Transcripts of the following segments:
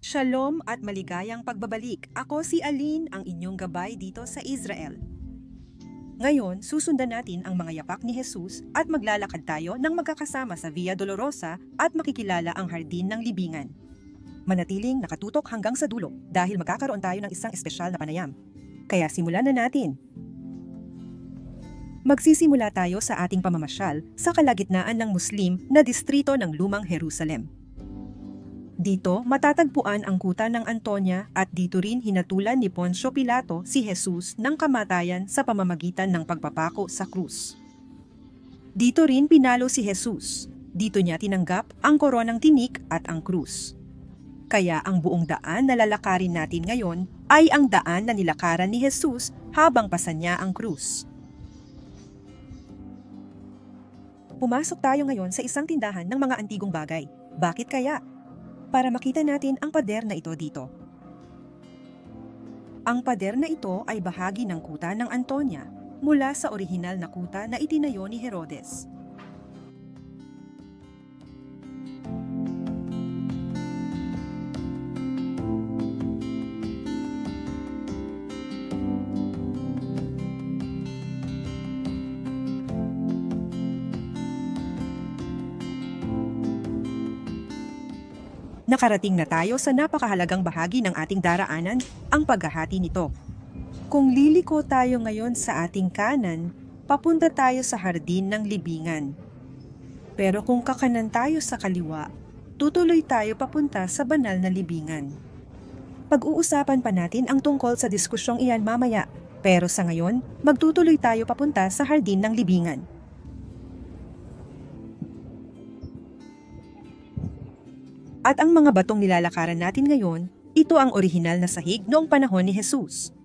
Shalom at maligayang pagbabalik. Ako si Aline, ang inyong gabay dito sa Israel. Ngayon, susundan natin ang mga yapak ni Jesus at maglalakad tayo ng magkakasama sa Via Dolorosa at makikilala ang Hardin ng Libingan. Manatiling nakatutok hanggang sa dulo dahil magkakaroon tayo ng isang espesyal na panayam. Kaya simulan na natin. Magsisimula tayo sa ating pamamasyal sa kalagitnaan ng Muslim na distrito ng Lumang Jerusalem. Dito matatagpuan ang kuta ng Antonia at dito rin hinatulan ni Poncio Pilato si Jesus ng kamatayan sa pamamagitan ng pagpapako sa krus. Dito rin pinalo si Jesus. Dito niya tinanggap ang koronang tinik at ang krus. Kaya ang buong daan na lalakarin natin ngayon ay ang daan na nilakaran ni Jesus habang pasan niya ang krus. Pumasok tayo ngayon sa isang tindahan ng mga antigong bagay. Bakit kaya? Para makita natin ang pader na ito dito. Ang pader na ito ay bahagi ng kuta ng Antonia mula sa orihinal na kuta na itinayo ni Herodes. Nakarating na tayo sa napakahalagang bahagi ng ating daraanan, ang paghahati nito. Kung liliko tayo ngayon sa ating kanan, papunta tayo sa Hardin ng Libingan. Pero kung kakanan tayo sa kaliwa, tutuloy tayo papunta sa Banal na Libingan. Pag-uusapan pa natin ang tungkol sa diskusyong iyan mamaya, pero sa ngayon, magtutuloy tayo papunta sa Hardin ng Libingan. At ang mga batong nilalakaran natin ngayon, ito ang orihinal na sahig noong panahon ni Jesus.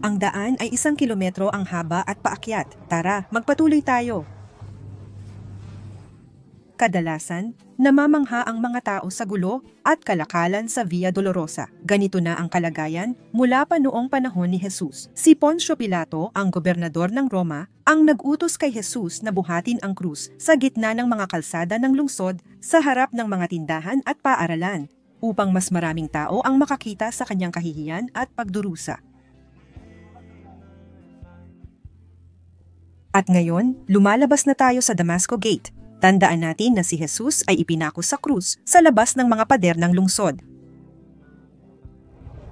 Ang daan ay 1 kilometro ang haba at paakyat. Tara, magpatuloy tayo. Kadalasan, namamangha ang mga tao sa gulo at kalakalan sa Via Dolorosa. Ganito na ang kalagayan mula pa noong panahon ni Jesus. Si Poncio Pilato, ang gobernador ng Roma, ang nag-utos kay Jesus na buhatin ang krus sa gitna ng mga kalsada ng lungsod sa harap ng mga tindahan at paaralan, upang mas maraming tao ang makakita sa kanyang kahihiyan at pagdurusa. At ngayon, lumalabas na tayo sa Damasco Gate. Tandaan natin na si Jesus ay ipinako sa krus sa labas ng mga pader ng lungsod.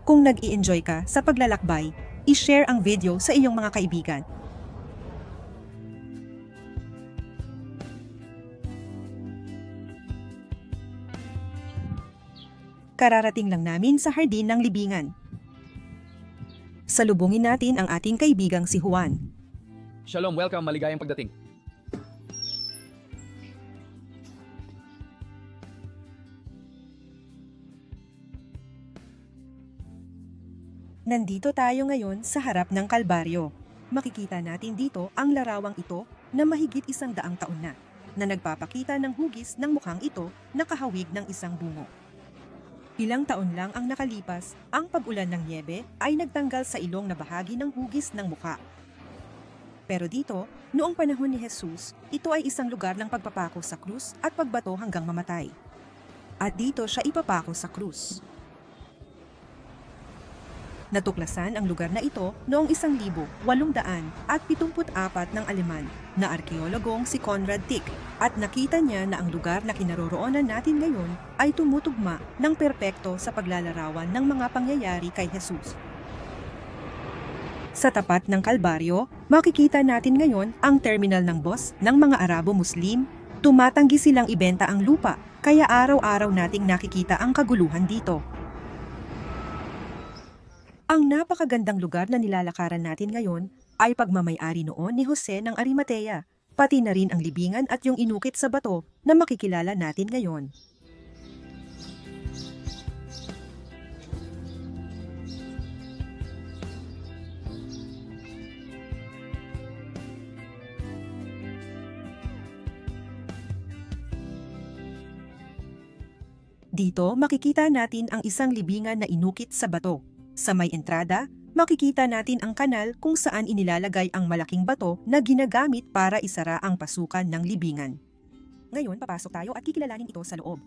Kung nag-i-enjoy ka sa paglalakbay, i-share ang video sa iyong mga kaibigan. Kararating lang namin sa Hardin ng Libingan. Salubungin natin ang ating kaibigang si Juan. Shalom, welcome, maligayang pagdating. Nandito tayo ngayon sa harap ng Kalbaryo. Makikita natin dito ang larawang ito na mahigit 100 taon na nagpapakita ng hugis ng mukhang ito na kahawig ng isang bungo. Ilang taon lang ang nakalipas, ang pag-ulan ng niyebe ay nagtanggal sa ilong na bahagi ng hugis ng mukha. Pero dito, noong panahon ni Jesus, ito ay isang lugar ng pagpapako sa krus at pagbato hanggang mamatay. At dito siya ipapako sa krus. Natuklasan ang lugar na ito noong 1874 ng Aleman na arkeologong si Conrad Dick at nakita niya na ang lugar na kinaroroonan natin ngayon ay tumutugma ng perpekto sa paglalarawan ng mga pangyayari kay Jesus. Sa tapat ng Kalbaryo, makikita natin ngayon ang terminal ng bus ng mga Arabo-Muslim. Tumatanggi silang ibenta ang lupa, kaya araw-araw nating nakikita ang kaguluhan dito. Ang napakagandang lugar na nilalakaran natin ngayon ay pagmamay-ari noon ni Jose ng Arimatea, pati na rin ang libingan at yung inukit sa bato na makikilala natin ngayon. Dito makikita natin ang isang libingan na inukit sa bato. Sa may entrada, makikita natin ang kanal kung saan inilalagay ang malaking bato na ginagamit para isara ang pasukan ng libingan. Ngayon, papasok tayo at kikilalanin ito sa loob.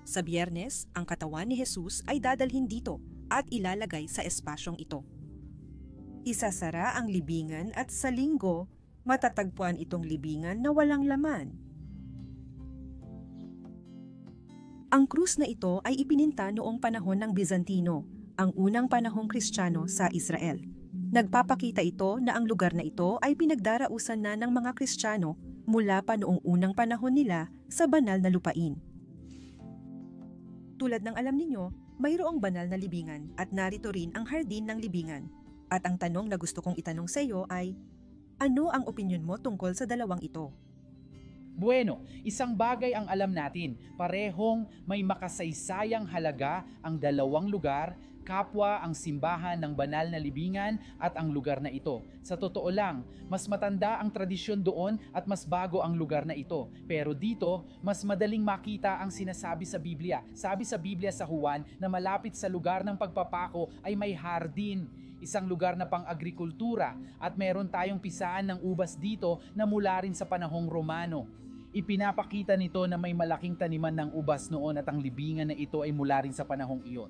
Sa Biyernes, ang katawan ni Jesus ay dadalhin dito at ilalagay sa espasyong ito. Isasara ang libingan at sa Linggo, matatagpuan itong libingan na walang laman. Ang krus na ito ay ipininta noong panahon ng Bizantino, ang unang panahong Kristiyano sa Israel. Nagpapakita ito na ang lugar na ito ay pinagdarausan na ng mga Kristiyano mula pa noong unang panahon nila sa banal na lupain. Tulad ng alam ninyo, mayroong banal na libingan at narito rin ang hardin ng libingan. At ang tanong na gusto kong itanong sa iyo ay, ano ang opinyon mo tungkol sa dalawang ito? Bueno, isang bagay ang alam natin, parehong may makasaysayang halaga ang dalawang lugar, kapwa ang simbahan ng banal na libingan at ang lugar na ito. Sa totoo lang, mas matanda ang tradisyon doon at mas bago ang lugar na ito. Pero dito, mas madaling makita ang sinasabi sa Biblia. Sabi sa Biblia sa Juan na malapit sa lugar ng pagpapako ay may hardin, isang lugar na pang-agrikultura, at meron tayong pisaan ng ubas dito na mula rin sa panahong Romano. Ipinapakita nito na may malaking taniman ng ubas noon at ang libingan na ito ay mula rin sa panahong iyon.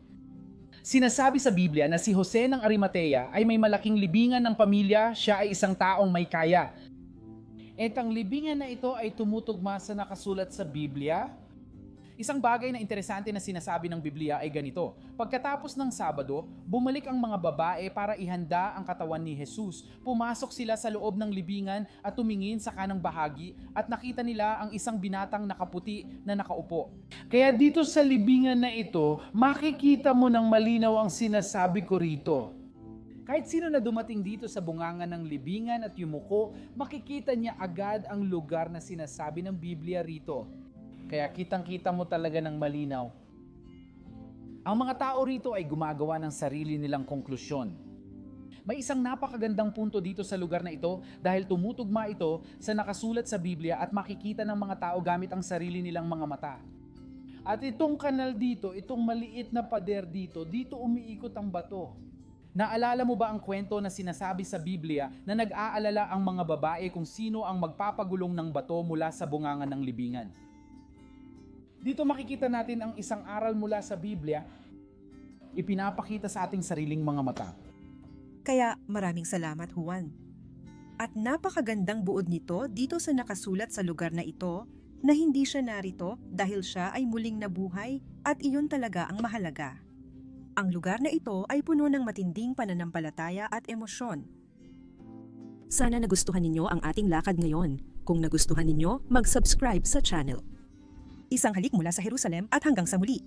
Sinasabi sa Biblia na si Jose ng Arimatea ay may malaking libingan ng pamilya, siya ay isang taong may kaya. At ang libingan na ito ay tumutugma sa nakasulat sa Biblia. Isang bagay na interesante na sinasabi ng Biblia ay ganito: pagkatapos ng Sabado, bumalik ang mga babae para ihanda ang katawan ni Jesus. Pumasok sila sa loob ng libingan at tumingin sa kanang bahagi at nakita nila ang isang binatang nakaputi na nakaupo. Kaya dito sa libingan na ito, makikita mo ng malinaw ang sinasabi ko rito. Kahit sino na dumating dito sa bungangan ng libingan at yumuko, makikita niya agad ang lugar na sinasabi ng Biblia rito. Kaya kitang-kita mo talaga ng malinaw. Ang mga tao rito ay gumagawa ng sarili nilang konklusyon. May isang napakagandang punto dito sa lugar na ito dahil tumutugma ito sa nakasulat sa Biblia at makikita ng mga tao gamit ang sarili nilang mga mata. At itong kanal dito, itong maliit na pader dito, dito umiikot ang bato. Naalala mo ba ang kwento na sinasabi sa Biblia na nag-aalala ang mga babae kung sino ang magpapagulong ng bato mula sa bungangan ng libingan? Dito makikita natin ang isang aral mula sa Biblia, ipinapakita sa ating sariling mga mata. Kaya maraming salamat, Juan. At napakagandang buod nito dito sa nakasulat sa lugar na ito na hindi siya narito dahil siya ay muling nabuhay at iyon talaga ang mahalaga. Ang lugar na ito ay puno ng matinding pananampalataya at emosyon. Sana nagustuhan ninyo ang ating lakad ngayon. Kung nagustuhan ninyo, mag-subscribe sa channel. Isang halik mula sa Jerusalem at hanggang sa muli.